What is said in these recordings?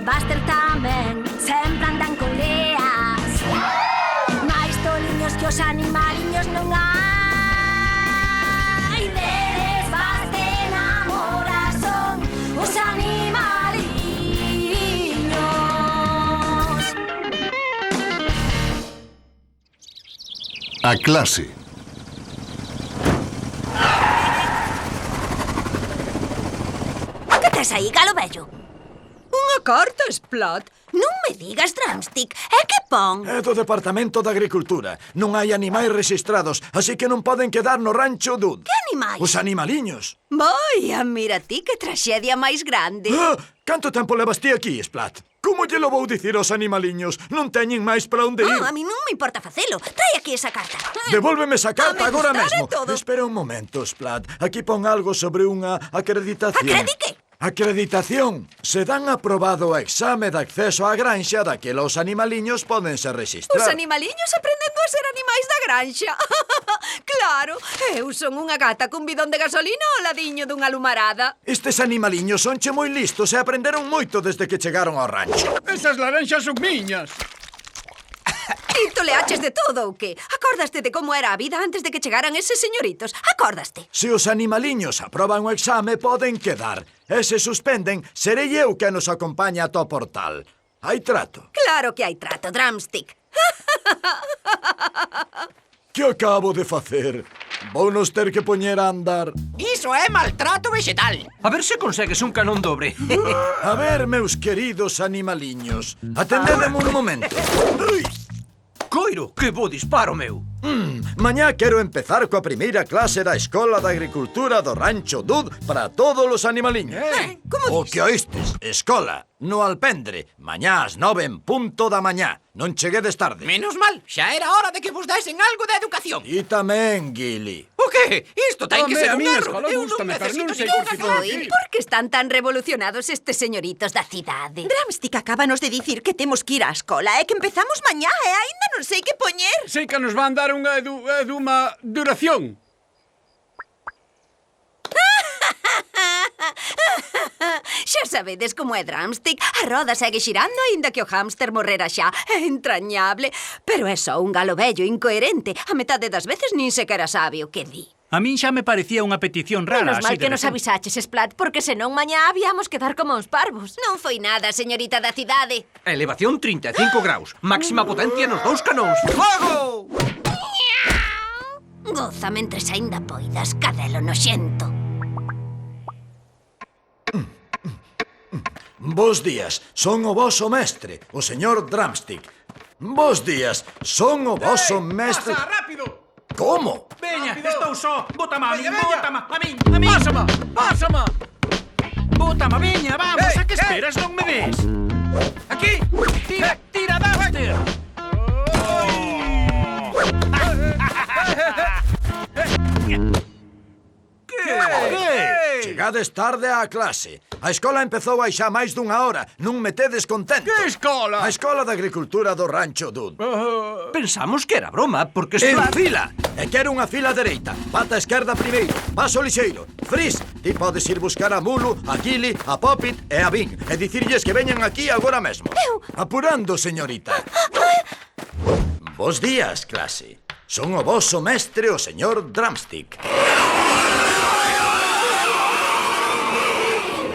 Buster tamén sempre andan con leas. Mais toliños que os animaliños non hai. Deles Buster enamora son os animaliños. A clase. Que tes aí, galo vello? Unha carta, Splat. Non me digas, Drumstick. É que pon? É do Departamento de Agricultura. Non hai animais rexistrados, así que non poden quedar no rancho Dud. Que animais? Os animaliños. Vai, mira ti, que traxedia máis grande. Ah, canto tempo levas ti aquí, Splat? Como lle lo vou dicir aos animaliños? Non teñen máis para onde ir. A mí non me importa facelo. Trae aquí esa carta. Devólveme esa carta me agora gustare mesmo. todo. Espera un momento, Splat. Aquí pon algo sobre unha acreditación. Acredique? Acreditación. Se dan aprobado o exame de acceso á granxa, daquela os animaliños pódense registrar. Os animaliños aprendendo a ser animais da granxa. Claro, eu son unha gata cun bidón de gasolina ao ladiño dunha lumarada. Estes animaliños sonche moi listos e aprenderon moito desde que chegaron ao rancho. Esas laranxas son miñas. E toleaches de todo ou que? Acordaste de como era a vida antes de que chegaran eses señoritos? Acordaste? Se os animaliños aproban o exame, poden quedar. E se suspenden, serei eu que nos acompaña ata o portal. Hai trato. Claro que hai trato, Drumstick. Que acabo de facer? Vounos ter que poñer a andar. Iso é maltrato vegetal. A ver se consegues un canón dobre. A ver, meus queridos animaliños, atendedeme un momento. Ui. Coiro, que bo disparo, meu. Mañá quero empezar coa primeira clase da Escola de Agricultura do Rancho Dud para todos os animaliños. Como O que oístes, escola, no alpendre, mañá ás 9 en punto da mañá. Non cheguedes tarde. Menos mal, xa era hora de que vos desen algo de educación. E tamén, Gili. O que? Isto ten que Home, ser a un min a erro. escola Eu non gústame, pero non necesito sei ningunha por que clase. aquí. Por que están tan revolucionados estes señoritos da cidade? Drumstick acábanos de dicir que temos que ir á escola e que empezamos mañá e aínda non sei que poñer. Sei que nos van dar unha eduma duración. Xa sabedes como é Drumstick. A roda segue xirando aínda que o hámster morrera xa. É entrañable. Pero é só un galo vello incoherente. A metade das veces nin sequera sabe o que di. A min xa me parecía unha petición rara. Menos mal así que de nos repente. avisaches, Splat, porque senón mañá habíamos que dar como uns parvos. Non foi nada, señorita da cidade. Elevación 35 graus. Máxima potencia nos dous canóns. Fuego! Goza mentres aínda poidas, cadelo noxento. Bos días, son o voso mestre, o señor Drumstick. Bos días, son o voso mestre... Pasa, rápido! Como? Veña, Rápido. estou só. Bótame a min, Veña, veña. bótame a min. Pásama, pásama. Bótame, veña, vamos. Ei, A que ei. esperas, non me ves? Aquí. Tira, tira, Duster. Chegades tarde á clase. A escola empezou hai xa máis dunha hora. Non me tedes contento. Que escola? A Escola de Agricultura do Rancho Dud. Pensamos que era broma, porque En Splat... fila! E quero unha fila dereita. Pata esquerda primeiro. Paso lixeiro. Fris, ti podes ir buscar a Mulu, a Gili, a Poppit e a Bing e dicirlles que veñan aquí agora mesmo. Apurando, señorita. Bos días, clase. Son o voso mestre, o señor Drumstick.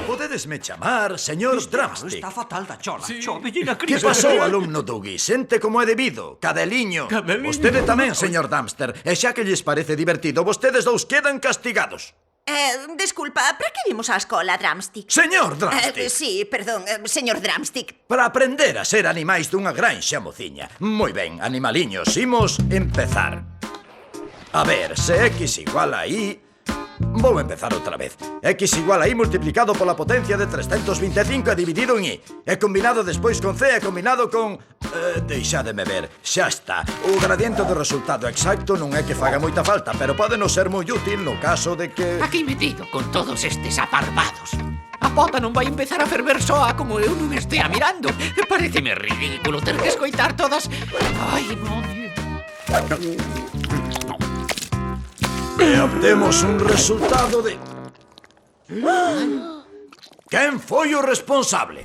Podedesme chamar señor Drumstick. Está fatal da chola. Chove na Que crise. pasou, alumno Dougie? Sente como é debido, cadeliño. Cadeliño. Vostede tamén, señor Dumpster. E xa que lles parece divertido, vostedes dous quedan castigados. Desculpa, para que vimos á escola, Drumstick? Señor Drumstick, Sí, perdón, señor Drumstick. para aprender a ser animais dunha granxa mociña. Moi ben, animaliños, imos empezar. A ver, se x igual a y... Vou empezar outra vez. X igual a y multiplicado pola potencia de 325 e dividido en y. E combinado despois con c e combinado con... deixademe ver. Xa está. O gradiente do resultado exacto non é que faga moita falta, pero pode non ser moi útil no caso de que... Aquí metido con todos estes aparvados. A pota non vai empezar a ferver soa como eu non estea mirando. Pareceme ridículo ter que escoitar todas... Ai, mami... E obtemos un resultado de... Quen foi o responsable?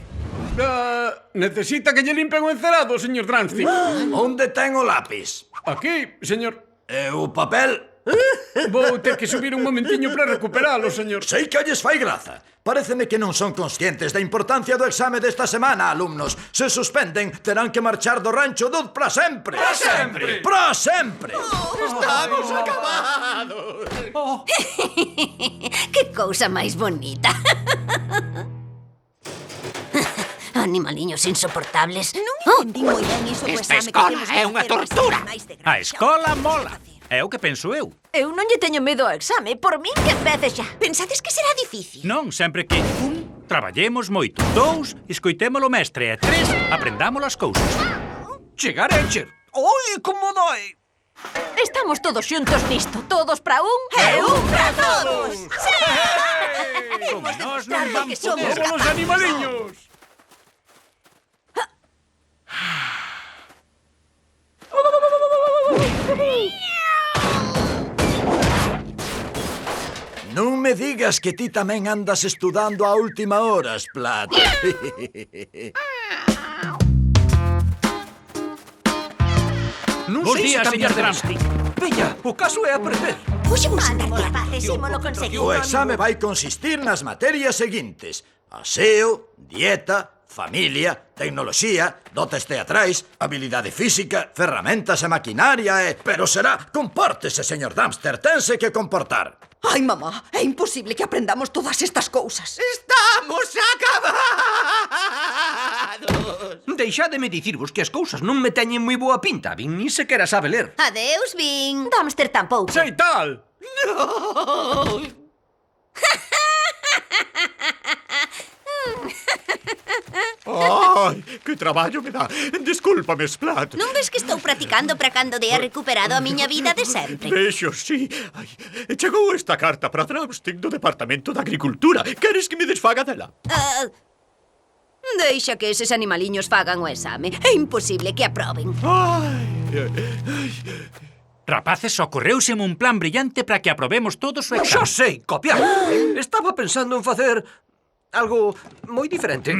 Necesita que lle limpen o encerado, señor Drumstick. Onde ten o lápis? Aquí, señor. E o papel? Vou ter que subir un momentiño para recuperalo, señor. Sei que lles fai graza. Paréceme que non son conscientes da importancia do exame desta semana, alumnos. Se suspenden, terán que marchar do rancho Dud para sempre. ¡Para sempre! ¡Para sempre! ¡Estamos acabados! Que cousa máis bonita. Animaliños insoportables. Non entendí moi ben iso do Esta exame que escola temos que é unha facer os tortura. animais de A granja. escola mola. É o que penso eu. Eu non lle teño medo ao exame, por min que empece xa. Pensades que será difícil? Non, sempre que traballemos moito. 2, escoitemos o mestre. E 3, aprendamos as cousas. Chegar a encher. Oi, como doi! Estamos todos xuntos nisto, todos para un E un para todos! Como nós non vamos que somos poder. ¡Vámonos, animaliños! Non me digas que ti tamén andas estudando a última hora, Splat. Non Bos sei días, se señor cambiar de Drumstick. Veña, o caso é aprender. Puxemos andar que facésimo lo conseguimos. O exame vai consistir nas materias seguintes: aseo, dieta, familia, tecnoloxía, dotes teatrais, habilidade física, ferramentas e maquinaria e... Pero será, compórtese, señor Dumpster, tense que comportar. Ai, mamá, é imposible que aprendamos todas estas cousas. ¡Estamos acabados! Deixádeme dicirvos que as cousas non me teñen moi boa pinta. Vin nin sequera sabe ler. Adeus, Vin. Dumpster tampouco. Sei tal! ¡No! ¡Ay, que traballo me dá! Descúlpame, Splat. Non ves que estou practicando para cando dea recuperado a miña vida de sempre? Vexo, sí. Ai, chegou esta carta para Drumstick do Departamento de Agricultura. Queres que me desfaga dela? Deixa que eses animaliños fagan o exame. É imposible que aproben. Rapaces, ocorreuseme un plan brillante para que aprobemos todos o Xa exame. sei, copiar. Estaba pensando en facer algo moi diferente.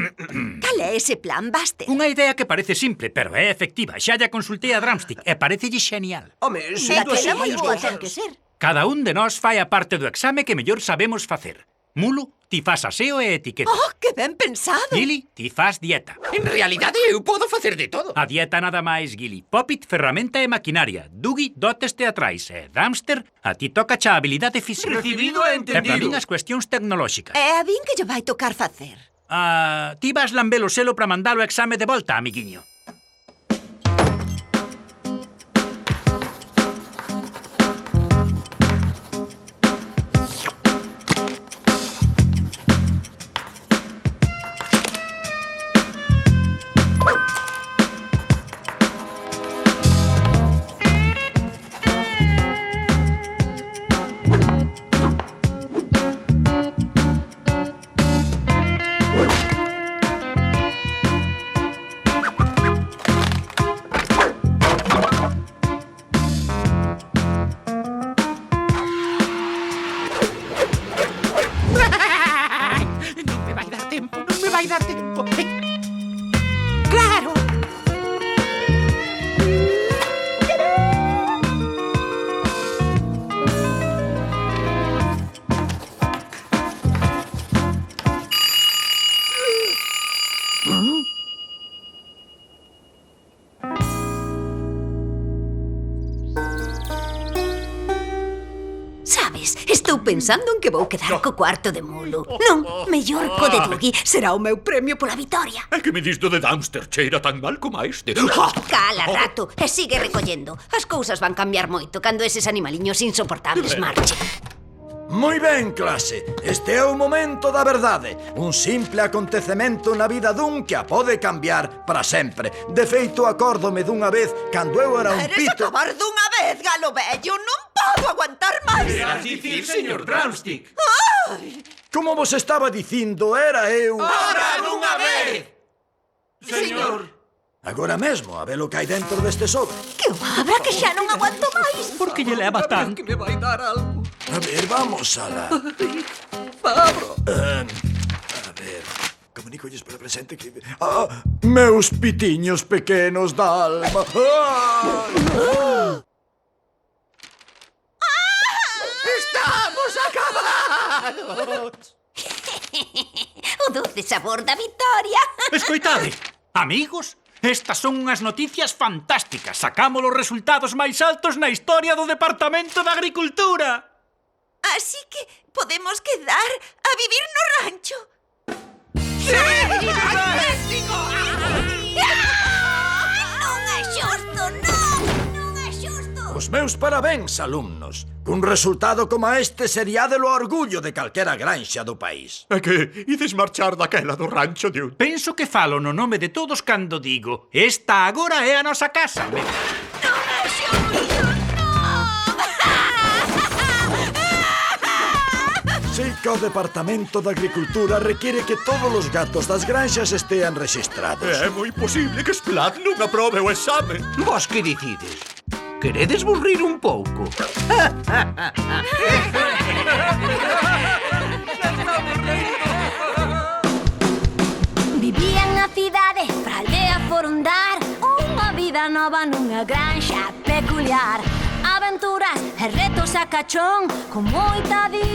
Cal é ese plan, Buster? Unha idea que parece simple, pero é efectiva. Xa lla consultei a Drumstick e parecelle xenial. Home, sendo así, Daquela moi as boa cousas... ten que ser. Cada un de nós fai a parte do exame que mellor sabemos facer. Mulo, ti fas aseo e etiqueta. Oh, que ben pensado. Gili, ti fas dieta. En realidade, eu podo facer de todo. A dieta nada máis, Gili. Poppit, ferramenta e maquinaria. Dougie, dotes teatrais. E Dumpster, a ti toca xa habilidade física. Recibido e E para entendido. min as cuestións tecnolóxicas. É a Vin que lle vai tocar facer. Ti vas lamber o selo para mandar o exame de volta, amiguiño. Non me vai dar tempo, non me vai dar tempo. Claro. Sabes, estou pensando en que vou quedar co cuarto de mulo. Non, mellor co de Dougie. Será o meu premio pola vitoria. É que me dis do de Dumpster cheira tan mal como a este. Cala, rato, e sigue recollendo. As cousas van cambiar moito cando eses animaliños insoportables marchen. Moi ben, clase. Este é o momento da verdade. Un simple acontecemento na vida dun que a pode cambiar para sempre. De feito, acórdome dunha vez cando eu era un Queres pito... acabar dunha vez, galo vello? Non podo aguantar máis. Queras dicir, señor Drumstick. Como vos estaba dicindo, era eu... Ora dunha vez! Señor. Agora mesmo, a ver o que hai dentro deste sobre. Que o abra que xa non aguanto máis. Por que lle leva tanto? Que me vai dar algo. A ver, vamos a la... Pablo. A ver... Dígolles para presente que... meus pitiños pequenos da alma. ¡Estamos acabados! O doce sabor da vitoria. Escoitade, amigos, estas son unhas noticias fantásticas. Sacamos os resultados máis altos na historia do Departamento de Agricultura. Así que podemos quedar a vivir no rancho. ¡Fantástico! Non é xusto, non é xusto. Os meus parabéns, alumnos. Cun resultado como este seríade o orgullo de calquera granxa do país. É que ides marchar daquela do rancho de un... Penso que falo no nome de todos cando digo esta agora é a nosa casa. Sí que o Departamento de Agricultura requiere que todos os gatos das granxas estean rexistrados. É moi posible que Splat non aprobe o exame. Vos que dicides? Queredes burrir un pouco? Vivía na cidade, pra aldea foron dar unha vida nova nunha granxa peculiar. Aventuras e retos a cachón, con moita diversión.